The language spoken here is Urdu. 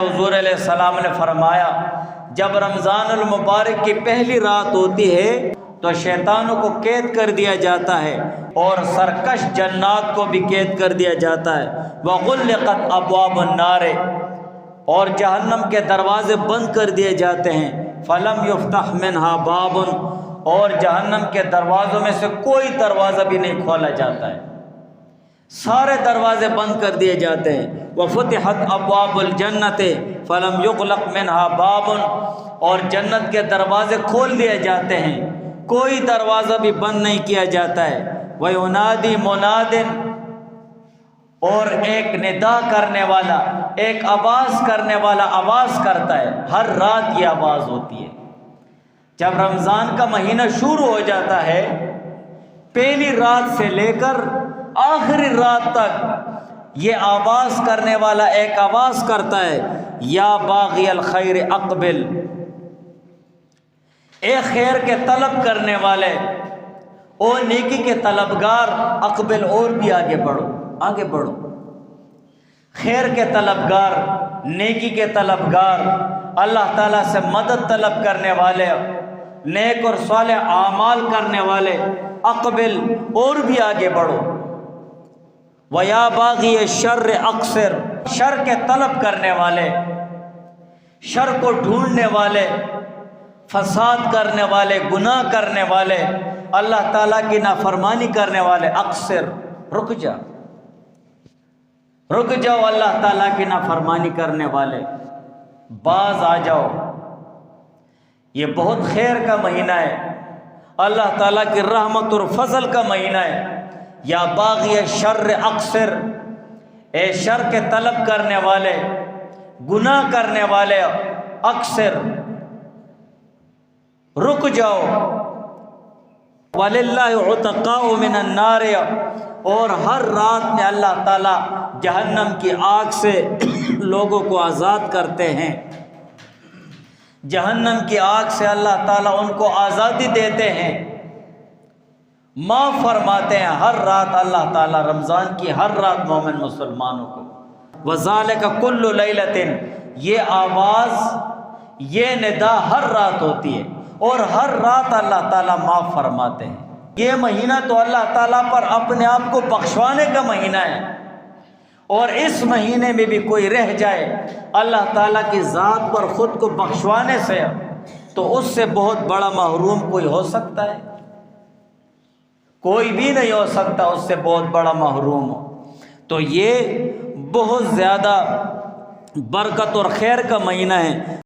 حضور علیہ السلام نے فرمایا جب رمضان المبارک کی پہلی رات ہوتی ہے تو شیطانوں کو قید کر دیا جاتا ہے اور سرکش جنات کو بھی قید کر دیا جاتا ہے۔ وغلقت ابواب النار، اور جہنم کے دروازے بند کر دیے جاتے ہیں۔ فلم یفتح منہا باب، اور جہنم کے دروازوں میں سے کوئی دروازہ بھی نہیں کھولا جاتا ہے، سارے دروازے بند کر دیے جاتے ہیں۔ وفتحت ابواب الجنت فلم یغلق منہا باب، اور جنت کے دروازے کھول دیے جاتے ہیں، کوئی دروازہ بھی بند نہیں کیا جاتا ہے۔ وینادی مناد، اور ایک ندا کرنے والا، ایک آواز کرنے والا آواز کرتا ہے۔ ہر رات یہ آواز ہوتی ہے، جب رمضان کا مہینہ شروع ہو جاتا ہے، پہلی رات سے لے کر آخری رات تک یہ آواز کرنے والا ایک آواز کرتا ہے، یا باغی الخیر اقبل، اے خیر کے طلب کرنے والے، او نیکی کے طلبگار، اقبل، اور بھی آگے بڑھو، آگے بڑھو۔ خیر کے طلبگار، نیکی کے طلبگار، اللہ تعالیٰ سے مدد طلب کرنے والے، نیک اور صالح اعمال کرنے والے، اقبل، اور بھی آگے بڑھو۔ وَيَا بَاغِيَ الشَّرِّ اقصر، شر کے طلب کرنے والے، شر کو ڈھونڈنے والے، فساد کرنے والے، گناہ کرنے والے، اللہ تعالیٰ کی نافرمانی کرنے والے، اقصر، رک جا، رک جاؤ، اللہ تعالیٰ کی نافرمانی کرنے والے، باز آ جاؤ۔ یہ بہت خیر کا مہینہ ہے، اللہ تعالیٰ کی رحمت اور فضل کا مہینہ ہے۔ یا باغی شر اقصر، اے شر کے طلب کرنے والے، گناہ کرنے والے، اقصر، رک جاؤ۔ وَلِلَّهِ عُتَقَاءُ مِنَ النَّارِ، اور ہر رات میں اللہ تعالیٰ جہنم کی آگ سے لوگوں کو آزاد کرتے ہیں، جہنم کی آگ سے اللہ تعالیٰ ان کو آزادی دیتے ہیں، معاف فرماتے ہیں ہر رات اللہ تعالیٰ، رمضان کی ہر رات مومن مسلمانوں کو۔ وَذَلِكَ كُلُّ لَيْلَةٍ، یہ آواز، یہ ندا ہر رات ہوتی ہے، اور ہر رات اللہ تعالیٰ معاف فرماتے ہیں۔ یہ مہینہ تو اللہ تعالیٰ پر اپنے آپ کو بخشوانے کا مہینہ ہے، اور اس مہینے میں بھی کوئی رہ جائے اللہ تعالیٰ کی ذات پر خود کو بخشوانے سے، تو اس سے بہت بڑا محروم کوئی ہو سکتا ہے؟ کوئی بھی نہیں ہو سکتا اس سے بہت بڑا محروم ہو۔ تو یہ بہت زیادہ برکت اور خیر کا مہینہ ہے۔